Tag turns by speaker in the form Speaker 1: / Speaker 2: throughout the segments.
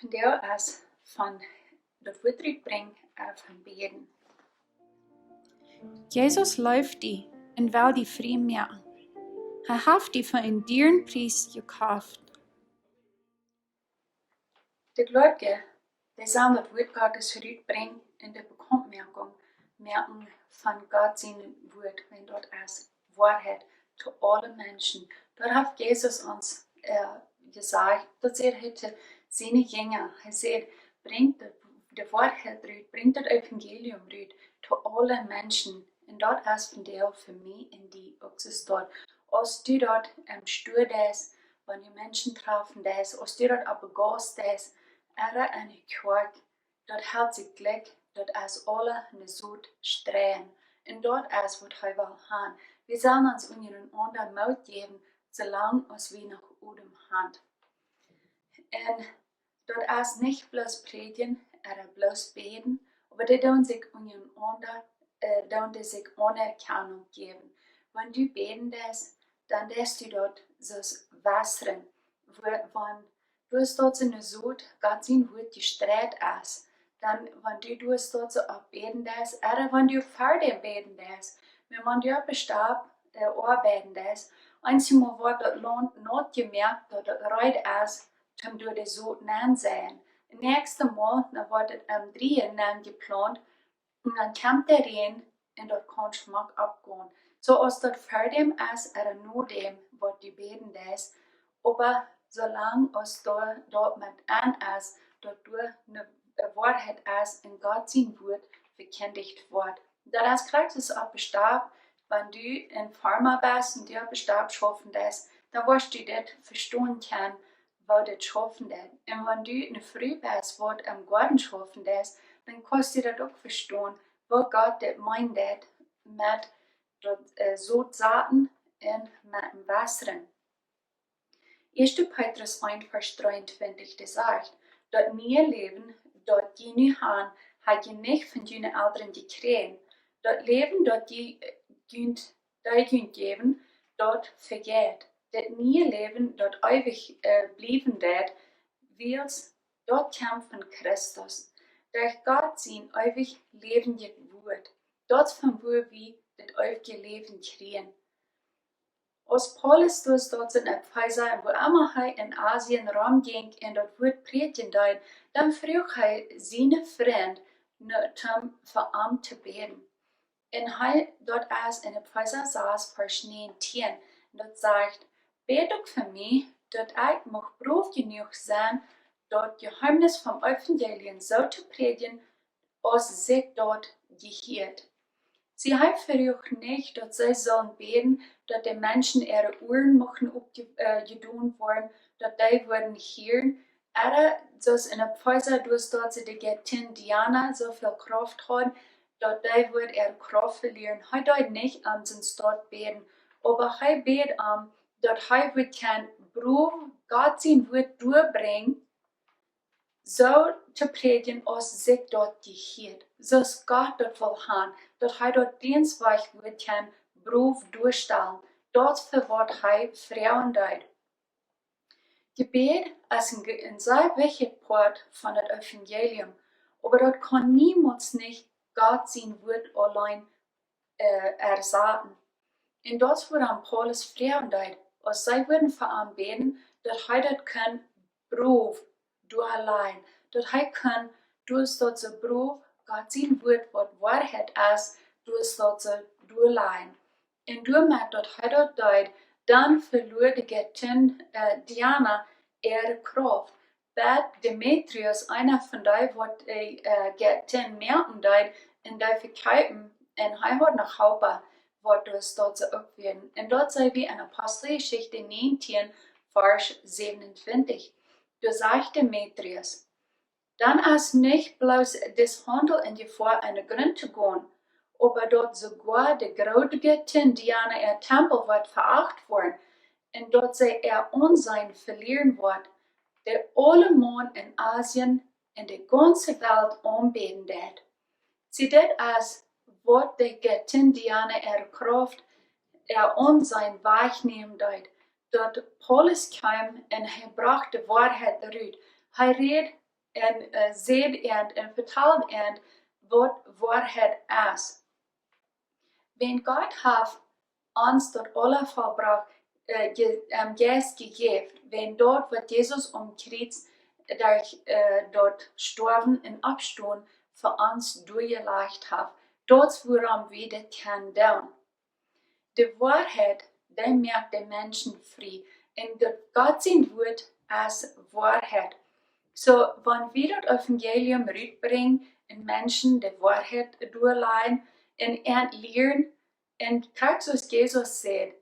Speaker 1: Vandaar as van dat uitbrengen van beden.
Speaker 2: Jesus läuft die und will die frei machen. Er hat die für einen dearen Preis gekauft.
Speaker 1: De Gläubige, die sollen das Wort Gottes uitbrengen in der Bekanntmerkung von Gott sein Wort, wenn dort als Wahrheit zu allen Menschen. Dort hat Jesus uns gesagt, dass hätte seine Jünger, er sagt, bringt die Wahrheit rüt, bringt das Evangelium rüt zu allen Menschen. Und dort ist von der für mich in die auch dort. Als du dort Stuhl des, wenn die Menschen treffen des, als du dort aber Gast des, eine Quark, dort hält sich Glück, dort ist alle eine Sod strehen. Und dort ist, was er will haben. Wir sollen uns unseren anderen Mut geben, solange wir noch Odem haben. Und dort ist nicht bloß predigen, oder bloß beten, aber die tun sich unseren anderen, sich Anerkennung geben. Wenn du beten das, dann lässt du dort so wässern. Wenn du hast dort so eine Sod, Gott sein Wort gestreut ist, dann, wenn du dort so abbeten das, oder wenn du fertig beten das, wenn du bestab, arbeiten das, einmal wird das Land nicht gemerkt, dass das reut ist, um du das Sod nennen sehen. Das nächste Mal, dann wird es 3 nennen geplant, und dann kommt der rein, und dort kann Schmack abgehen. So, als das fertig ist, oder nur dem, was du beten das, aber solange es dort mit an ist, dort du eine Wahrheit ist, in Gott sein Wort verkündigt wird. Das kriegt es auch bestab, wenn du in Pharma bist und dir bestab schaffen das, dann wirst du das verstehen können, was das schaffen das. Und wenn du eine Früh bist, was am Garten schaffen das, dann kannst du das auch verstehen, was Gott das meint mit Saaten und mit dem Wassern. 1. Petrus 1, Vers 23, das sagt, dort nie Leben, dort je nu haben, hat je nicht von deinen Eltern gekriegt. Dort Leben, dort je günt geben, dort vergeht. Dort nie Leben, dort ewig blieben dort, wills dort kämpfen Christus. Durch Gott sein ewig lebendig Wort. Dort von wo wir das ewige Leben kriegen. Als Paulus dort in Epheser, wo immer er in Asien rumging und das Wort predigen dort, dann frug er seine Freund, für ihn zu beten. Und er dort ist in Epheser 6, Vers 19, dort sagt, bet auch für mich, dass ich mag brav genug sein, dort Geheimnis vom Evangelium so zu predigen, als sich dort gehört. Sie haben versucht nicht, dass sie sollen beten, dass die Menschen ihre Ohren machen gedun worden, dass die würden hören. Oder, dass in der Pfizer, dort sie die Göttin Diana so viel Kraft hat, dass die würden ihre Kraft verlieren. Er dort nicht an sind dort beten, aber er betet dass er wird kein Beruf, Gott sein Wort durchbringen, so zu predigen, als sich dort gehört. So ist Gott dort will haben, dass er dort dienstweich wird kein Beruf durchstellen. Dort verwahrt er Frauen dort. Gebet ist ein sehr wichtiger Part von dem Evangelium, aber dort kann niemals nicht Gott sein Wort allein ersagen. Und das wird an Paulus Frauen dort, als sie würden für ihn beten, dass er dort kein Beruf du allein, dass er kann, du hast dort so Beruf, Gott sein Wort, was Wahrheit ist, du hast dort so du allein. Und du merkst, dass er dort dann verlor die Göttin Diana ihre Kraft. Bäd Demetrius, einer von denen, was die Göttin merken dort, in der Verkäufen, und er hat nach Hause, was das dort so aufwerden. Und dort sei wie in Apostelgeschichte 19, Vers 27. Du sagst Demetrius, dann ist nicht bloß das Handel in Gefahr, eine Grund zu gehen, aber dort sogar die große Göttin Diana ihr Tempel wird verachtet worden und dort sei Unsein verlieren wird, der alle Mann in Asien und die ganze Welt anbeten wird. Sie das ist, was die Göttin Diana ihre Kraft, ihr Unsein weichnehmen dort. Dort Paulus kam und er brachte Wahrheit rüt. Er redet en seht en vertalt en wat waarheid is. Wenn Gott hat uns dort alle verbracht, Geist gegeben, wenn dort, wat Jesus Kreuz dort sterben und abstehen, für uns durchgelegt hat, dort woran wir das können tun. Die Wahrheit, die macht den Menschen frei. Und Gott sein Wort als Wahrheit. So, wenn wir das Evangelium rüberbringen und Menschen die Wahrheit durchleiten und lernen, und kijk zoals Jesus sagt,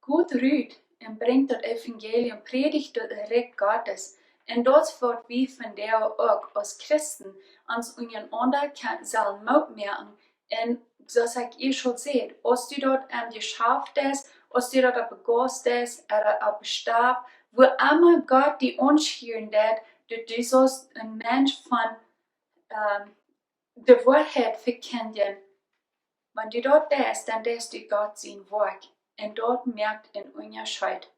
Speaker 1: gut rüht und bringt das Evangelium, predigt das Recht Gottes. Und das wird wir von der auch als Christen uns untereinander sollen mitmachen. Und so sag ich schon seht, als du dort geschafft hast, als du dort begost hast, oder bestab, wo immer Gott die unschieren hat, du sollst ein Mensch von der Wahrheit verkennen. Wenn du dort bist, dann bist du Gott sein Werk. Und dort merkt ein Unterschied.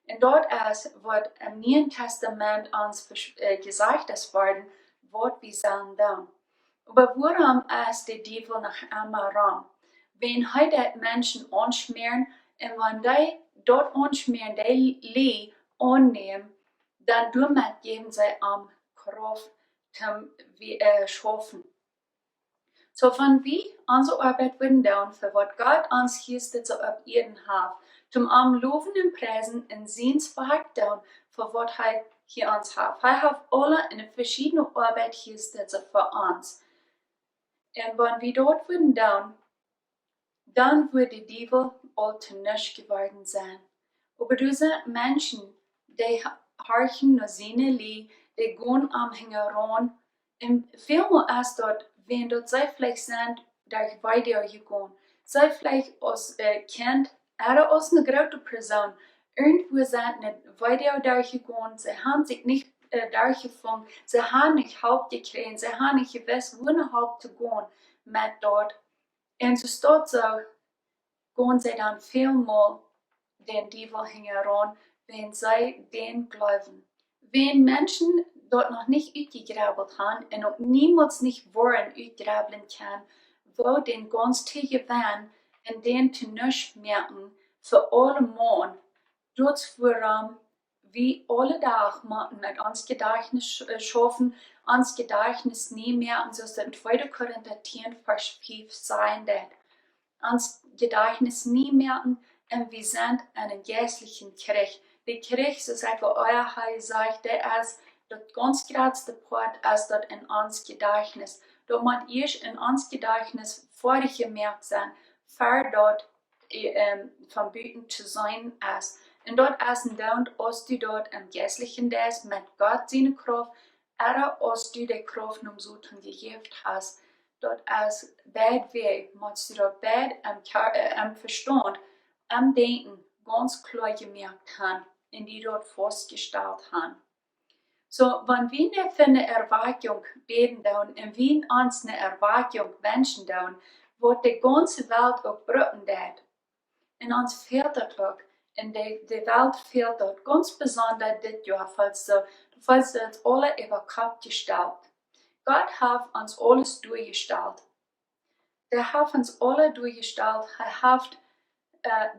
Speaker 1: Und dort ist, was im Neuen Testament uns gesagt ist worden, was wir sollen tun. Aber warum ist der Teufel noch einmal rum? Wenn heute Menschen anschmieren, und wenn die dort anschmieren, die Lee annehmen, dann damit geben sie am Kraft zum schaffen. So wenn wir unsere Arbeit würden tun, für was Gott uns hier so auf Erden hat, zum am Loben und Preisen und Sehensverhalten tun, für was er hier uns hat. Er hat alle eine verschiedene Arbeit hier so für uns. Und wenn wir dort würden tun, dann würde die Teufel all zu nichts geworden sein. Aber diese Menschen, die horchen nur seine Lie, die gehen am Hängeron, und vielmehr ist dort, wenn dort sei vielleicht sind, durch weitergegangen, sei vielleicht als Kind oder als eine große Person, irgendwo sind nicht weiter durchgegangen, sie haben sich nicht durchgefunden, sie haben nicht Haupt gekriegt, sie haben nicht gewusst, wo eine Haupt zu gehen mit dort. Und so steht so, gehen sie dann vielmal den Teufel heran, wenn sie den glauben. Wenn Menschen dort noch nicht ausgegraben haben und auch niemals nicht wollen ausgraben kann, wo den ganz Tag waren und den zu nichts merken, für alle Mann, dort woran wie alle Tag mit uns Gedächtnis schaffen, uns Gedächtnis nie merken, so dass in 2. Korinther 10, Vers 5 sein wird. Uns Gedächtnis nie merken, und wir sind einen geistlichen Krieg. Die Krieg, so sagt euer Heil sagt, der ist das ganz größte Part, ist dort in uns Gedächtnis. Da muss ich in uns Gedächtnis vorher gemerkt sein, für dort vom Büten zu sein ist. Und dort ist ein Down, als du dort im Geistlichen bist, mit Gott seine Kraft, oder als du die Kraft um so tun gegeben hast. Dort ist beide Wege, musst du dort beide am Verstand, am Denken ganz klar gemerkt haben, in die dort festgestellt haben. So, wenn wir nicht für eine Erwartung beten und wir uns eine Erwartung wünschen, wird die ganze Welt auch brüten. Und uns fehlt das auch. Und die Welt fehlt dort ganz besonders das Jahr, falls uns alle über Kopf gestellt. Gott hat uns alles durchgestellt. Er hat uns alle durchgestellt. Er hat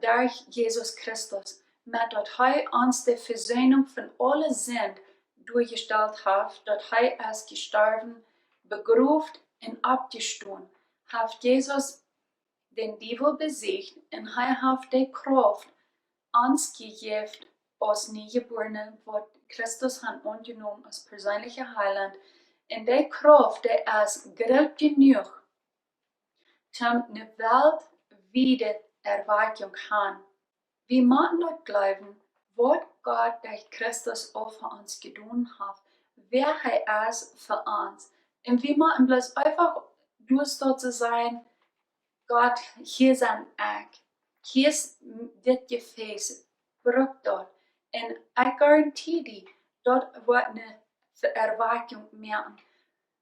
Speaker 1: durch Jesus Christus, mit dort er uns die Versöhnung von allen sind durchgestellt hat, dort er ist gestorben, begraben und abgestanden, hat Jesus den Teufel besiegt und er hat die Kraft uns gegeben als Neugeborene, was Christus hat angenommen als persönlicher Heiland. Und die Kraft, die ist groß genug, um eine Welt wieder Erwartung haben. Wir müssen dort glauben, was Gott durch Christus auch für uns getan hat, wer er ist für uns. Und wir müssen bloß einfach durch dort zu sein, Gott, hier ist ein Eck, hier ist das Gefäß, braucht dort. Und ich garantiere dir, dort wird eine Erwartung mehr.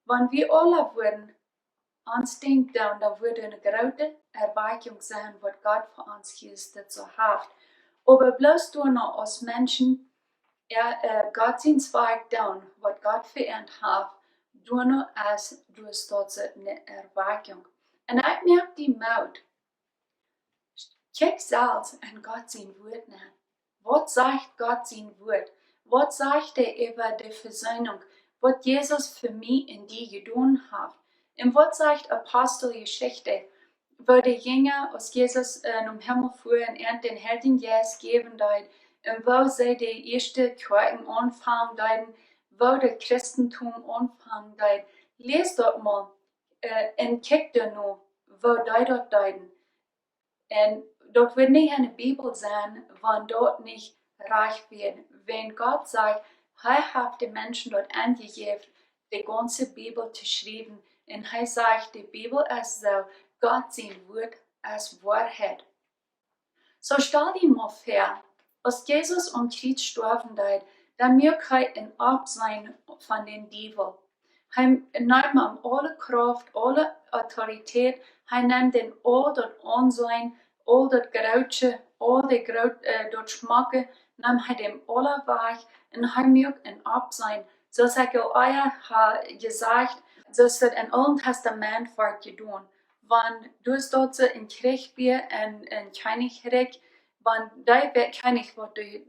Speaker 1: Wenn wir alle würden uns denken, da würde eine große Erwartung sein, was Gott für uns hier dazu hat. Aber bloß du noch als Menschen, Gott zijn werk doen, wat God verernt heeft, doen als dus tot zijn erwerking. En ik merk die moed. Kijk zelfs in Gott zijn woord naar. Wat zegt God zijn woord? Wat zegt hij over de verzoening? Wat Jezus voor mij en die gedaan heeft? En wat zegt Apostelgeschichte? Wo de Jünger, als Jezus om Himmel fuhr en den Heiligen Geist geben deed, en wo zij de eerste kerken aanvangen deiden, wo de Christentum aanvangen deed. Lees dat mal en kijk er nou, wo die dat deiden. En dat wird nicht in der Bibel sein, wenn dort nicht reich wird. Wenn Gott sagt, er hat die Menschen dort angegeben, die ganze Bibel zu schreiben. Und er sagt, die Bibel ist so, Gott sein Wort ist Wahrheit. So stell dir mal vor, als Jesus am Kreuz sterben wird, dann merkt er ein Absein von den Teufel. Er nimmt alle Kraft, alle Autorität, er nimmt den all dort Ansehen, all dort Grouche, all dort Schmacke, nimmt er dem alle weg und er merkt ein Absein. So sagt Joachim hat gesagt, dass das in Alten Testament wird getan. Wenn du dort in Krieg bist, in Königreich, wenn der König, was du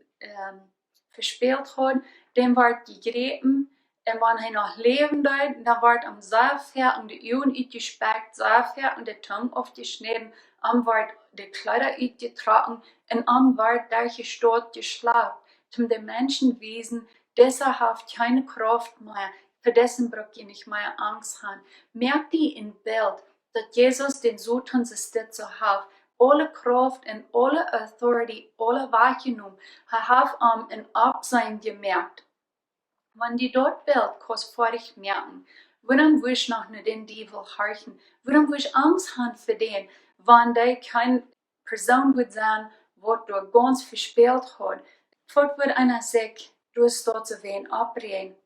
Speaker 1: verspielt hat, dem wird gegriffen. Und wenn er noch leben dort, dann wird am Seilfeld und die Augen ausgespeckt, Seilfeld und die Zunge aufgeschnitten, am wird die Kleider ausgetragen und am wird der Gestalt geschlagen, zum den Menschen wiesen, dieser hat keine Kraft mehr, für dessen braucht ihr nicht mehr Angst haben. Merkt ihr im Bild, dass Jesus den Sohn zu hat, alle Kraft und alle Authority, alle wahrgenommen, er hat ein Absein gemerkt. Wenn die dort Bild kostbarig merken, warum will ich noch nicht den Teufel horchen? Warum will ich Angst haben für den, wenn der keine Person wird sein, was dort ganz verspielt hat? Dort wird einer sich durch dort zu wen abreden.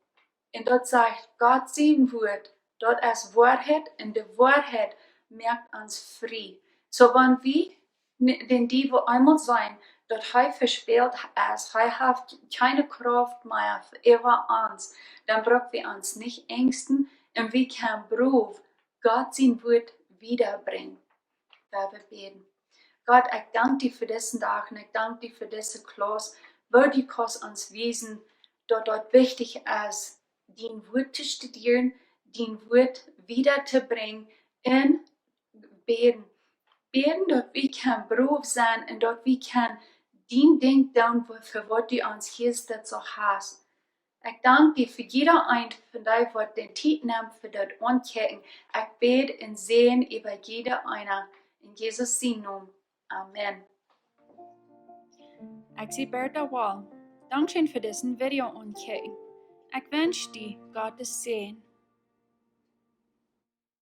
Speaker 1: Und dort sagt Gott sein Wort, dort ist Wahrheit und die Wahrheit merkt uns frei. So wenn wir den Teufel einmal sein, dat hij verspielt ist, hij hat keine Kraft mehr für uns, dann brauchen wir uns nicht ängsten und wir können Beruf Gott sein Wort wiederbringen. Wir beten. Gott, ich danke dir für diesen Tag und ich danke dir für diese Klasse, wo die kannst uns wissen, dass dort wichtig ist, dein Wort zu studieren, dein Wort wiederzubringen und beten. Beten, dass wir kein Beruf sein und dass wir kein Dien Ding tun, für was du uns hier dazu hast. Ich danke dir für jeder ein von dir, was den Zeit nimmt für das Ankehren. Ich bete und sehe über jeder einer. In Jesus' Namen. Amen.
Speaker 2: Ich bin Bertha Wall. Dankeschön für diesen Video angucken. Ich wünsche dir Gottes Segen.